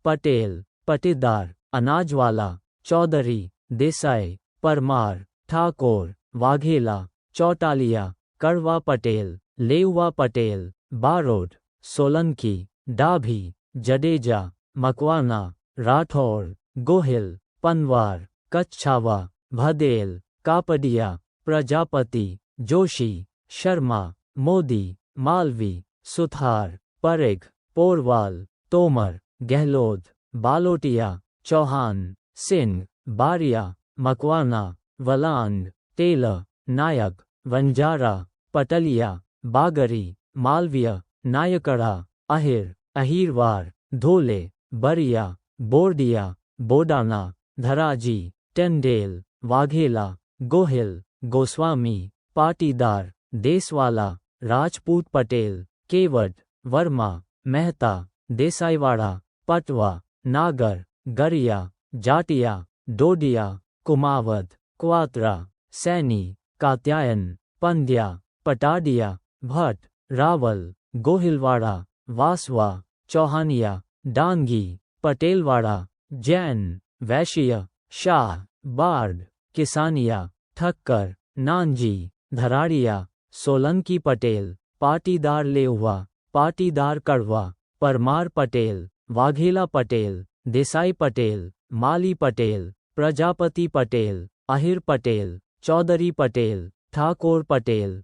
पटेल, पटीदार, अनाजवाला, चौधरी, देसाई, परमार, ठाकोर, वाघेला, चौटालिया, कड़वा पटेल, लेउवा पटेल, बारोट, सोलंकी, डाभी, जडेजा, मकवाना, राठौर, गोहिल, पनवार, कच्छावा, भदेल, कापडिया, प्रजापति, जोशी, शर्मा, मोदी, मालवी, सुथार, परेख, पोरवाल, तोमर, गहलोत, बालोटिया, चौहान, सिंह, बारिया, मकवाना, वलांड, टेलर, नायक, वंजारा, पटलिया, बागरी, मालवीय, नायकड़ा, अहिर, अहीरवार, धोले, बरिया, बोरडिया, बोडाना, धराजी, टेंडेल, वाघेला, गोहिल, गोस्वामी, पाटीदार, देसवाला, राजपूत पटेल, केवट, वर्मा, मेहता, देसाईवाड़ा, पटवा, नागर, गरिया, जाटिया, डोडिया, कुमावत, क्वात्रा, सैनी, कात्यायन, पंड्या, पटाडिया, भट्ट, रावल, गोहिलवाड़ा, वासवा, चौहानिया, डांगी, पटेलवाड़ा, जैन, वैश्य, शाह, बार्ड, किसानिया, ठक्कर, नांजी, धराड़िया, सोलंकी पटेल, पाटीदार लेउवा, पाटीदार कड़वा, परमार पटेल, वाघेला पटेल, देसाई पटेल, माली पटेल, प्रजापति पटेल, अहिर पटेल, चौधरी पटेल, ठाकोर पटेल,